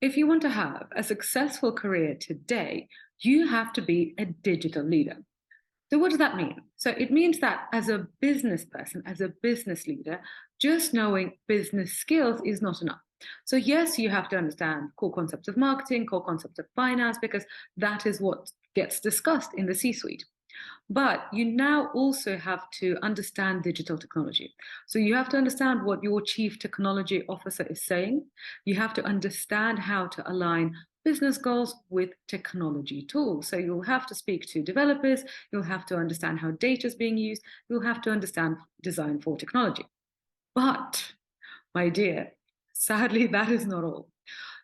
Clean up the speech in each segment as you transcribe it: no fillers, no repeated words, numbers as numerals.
If you want to have a successful career today, you have to be a digital leader. So what does that mean? So it means that as a business person, as a business leader, just knowing business skills is not enough. So yes, you have to understand core concepts of marketing, core concepts of finance, because that is what gets discussed in the C-suite. But you now also have to understand digital technology. So you have to understand what your chief technology officer is saying. You have to understand how to align business goals with technology tools. So you'll have to speak to developers, you'll have to understand how data is being used, you'll have to understand design for technology. But, my dear, sadly, that is not all.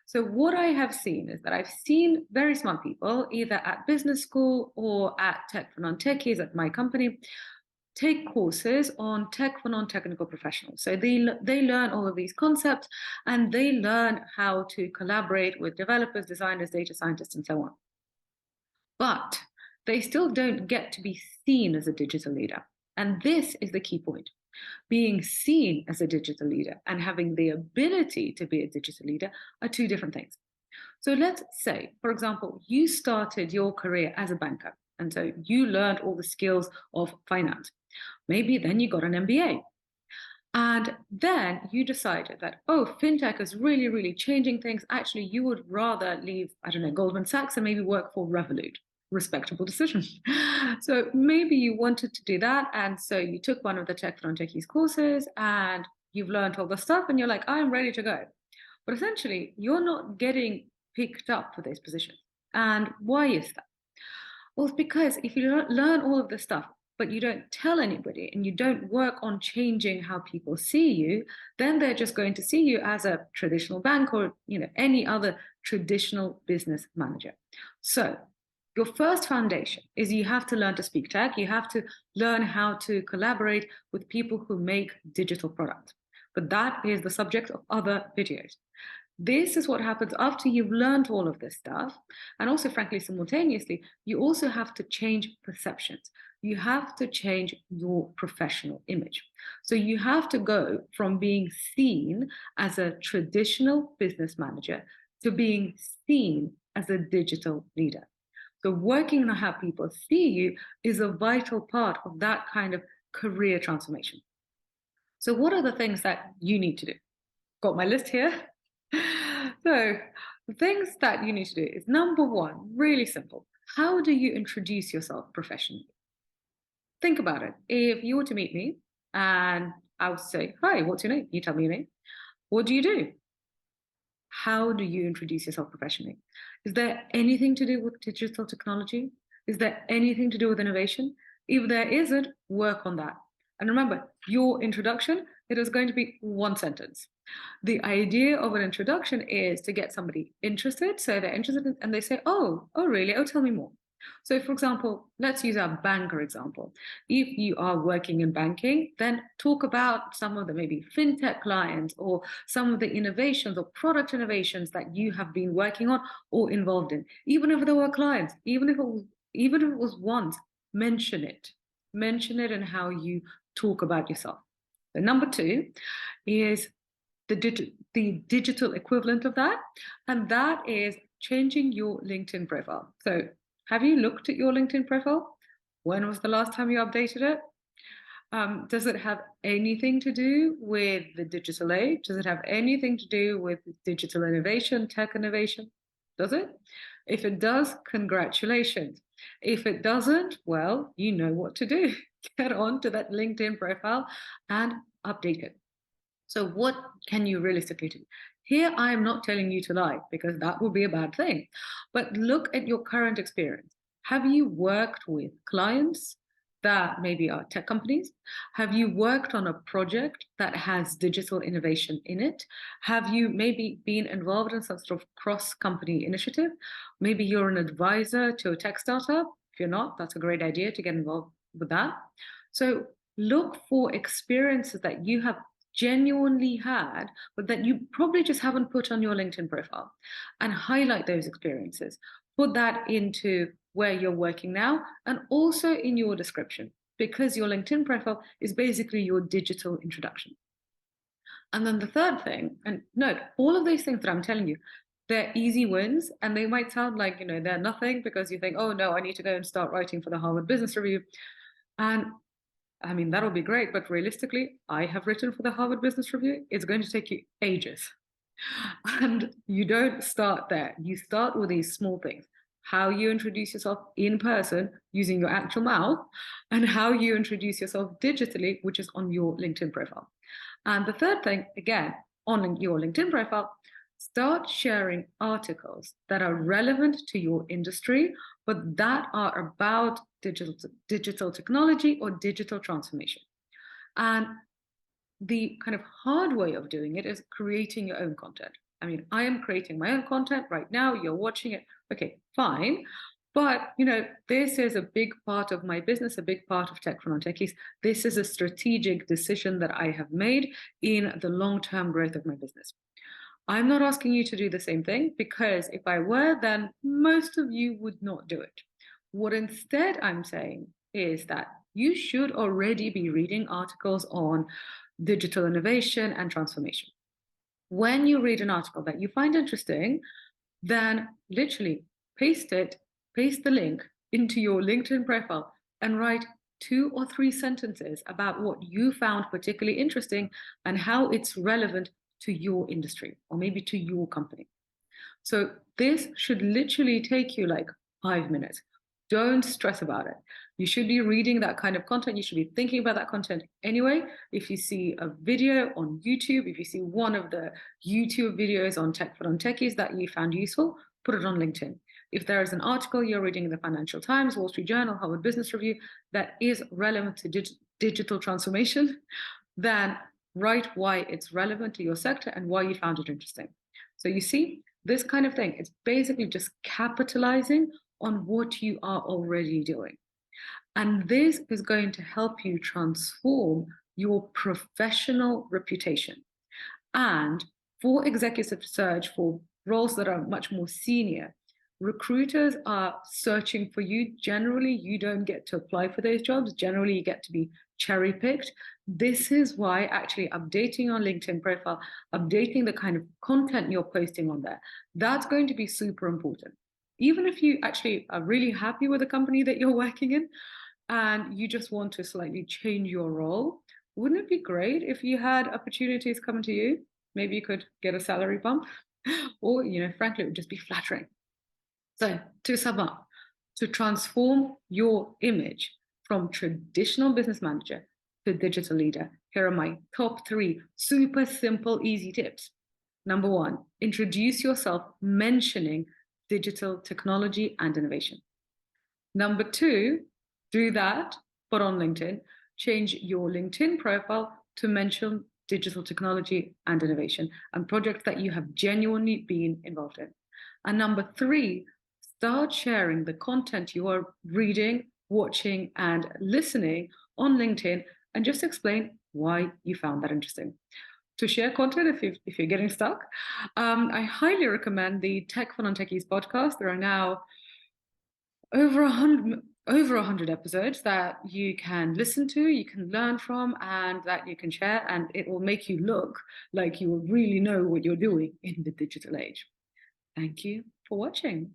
So what I have seen is that I've seen very smart people, either at business school or at Tech for Non-Techies at my company, take courses on tech for non-technical professionals. So they learn all of these concepts and they learn how to collaborate with developers, designers, data scientists, and so on. But they still don't get to be seen as a digital leader. And this is the key point. Being seen as a digital leader and having the ability to be a digital leader are two different things. So let's say, for example, you started your career as a banker, and so you learned all the skills of finance. Maybe then you got an MBA. And then you decided that, oh, fintech is really, really changing things. Actually, you would rather leave, I don't know, Goldman Sachs and maybe work for Revolut. Respectable decision. So maybe you wanted to do that. And so you took one of the Tech for Non-Techies courses and you've learned all the stuff and you're like, I'm ready to go. But essentially, you're not getting picked up for this position. And why is that? Well, it's because if you learn all of this stuff, but you don't tell anybody and you don't work on changing how people see you, then they're just going to see you as a traditional bank or any other traditional business manager. So your first foundation is you have to learn to speak tech. You have to learn how to collaborate with people who make digital products. But that is the subject of other videos. This is what happens after you've learned all of this stuff. And also, frankly, simultaneously, you also have to change perceptions. You have to change your professional image. So you have to go from being seen as a traditional business manager to being seen as a digital leader. So working on how people see you is a vital part of that kind of career transformation. So what are the things that you need to do? Got my list here. So the things that you need to do is number one, really simple. How do you introduce yourself professionally? Think about it. If you were to meet me and I would say, hi, what's your name? You tell me your name. What do you do? How do you introduce yourself professionally? Is there anything to do with digital technology? Is there anything to do with innovation? If there isn't, work on that. And remember, your introduction, it is going to be one sentence. The idea of an introduction is to get somebody interested. So they're interested and they say, oh, really? Oh, tell me more. So for example, let's use our banker example. If you are working in banking, then talk about some of the maybe fintech clients or some of the innovations or product innovations that you have been working on or involved in. Even if there were clients, even if it was once, mention it. Mention it in how you talk about yourself. The number two is the digital equivalent of that, and that is changing your LinkedIn profile. So have you looked at your LinkedIn profile? When was the last time you updated it? Does it have anything to do with the digital age? Does it have anything to do with digital innovation, tech innovation? Does it? If it does, congratulations. If it doesn't, well, you know what to do. Get on to that LinkedIn profile and update it. So what can you realistically do? Here, I am not telling you to lie because that would be a bad thing. But look at your current experience. Have you worked with clients that maybe are tech companies? Have you worked on a project that has digital innovation in it? Have you maybe been involved in some sort of cross-company initiative? Maybe you're an advisor to a tech startup. If you're not, that's a great idea to get involved with that. So look for experiences that you have genuinely had, but that you probably just haven't put on your LinkedIn profile, and highlight those experiences. Put that into where you're working now and also in your description, because your LinkedIn profile is basically your digital introduction. And then the third thing, and note, all of these things that I'm telling you, they're easy wins, and they might sound like, they're nothing because you think, oh no, I need to go and start writing for the Harvard Business Review. And I mean, that'll be great, but realistically, I have written for the Harvard Business Review. It's going to take you ages. And you don't start there. You start with these small things. How you introduce yourself in person using your actual mouth, and how you introduce yourself digitally, which is on your LinkedIn profile. And the third thing, again, on your LinkedIn profile, start sharing articles that are relevant to your industry, but that are about digital technology or digital transformation. And the kind of hard way of doing it is creating your own content. I mean, I am creating my own content right now. You're watching it. Okay, fine. But, this is a big part of my business, a big part of Tech for Non-Techies. This is a strategic decision that I have made in the long-term growth of my business. I'm not asking you to do the same thing, because if I were, then most of you would not do it. What instead I'm saying is that you should already be reading articles on digital innovation and transformation. When you read an article that you find interesting, then literally paste the link into your LinkedIn profile and write 2 or 3 sentences about what you found particularly interesting and how it's relevant to your industry or maybe to your company. So this should literally take you like 5 minutes. Don't stress about it. You should be reading that kind of content. You should be thinking about that content anyway. If you see a video on YouTube, if you see one of the YouTube videos on Tech for Non-Techies that you found useful, put it on LinkedIn. If there is an article you're reading in the Financial Times, Wall Street Journal, Harvard Business Review that is relevant to digital transformation, then write why it's relevant to your sector and why you found it interesting. So you see, this kind of thing, it's basically just capitalizing on what you are already doing. And this is going to help you transform your professional reputation. And for executive search, for roles that are much more senior, recruiters are searching for you. Generally, you don't get to apply for those jobs. Generally, you get to be cherry picked. This is why actually updating your LinkedIn profile, updating the kind of content you're posting on there, that's going to be super important. Even if you actually are really happy with the company that you're working in and you just want to slightly change your role, wouldn't it be great if you had opportunities coming to you? Maybe you could get a salary bump, or, frankly, it would just be flattering. So to sum up, to transform your image from traditional business manager to digital leader, here are my top 3 super simple, easy tips. Number 1, introduce yourself mentioning digital technology and innovation. Number 2, do that, but on LinkedIn, change your LinkedIn profile to mention digital technology and innovation and projects that you have genuinely been involved in. And number 3, start sharing the content you are reading, watching, and listening on LinkedIn, and just explain why you found that interesting. To share content if you're getting stuck, I highly recommend the Tech for Non-Techies podcast. There are now over 100 episodes that you can listen to, you can learn from, and that you can share, and it will make you look like you really know what you're doing in the digital age. Thank you for watching.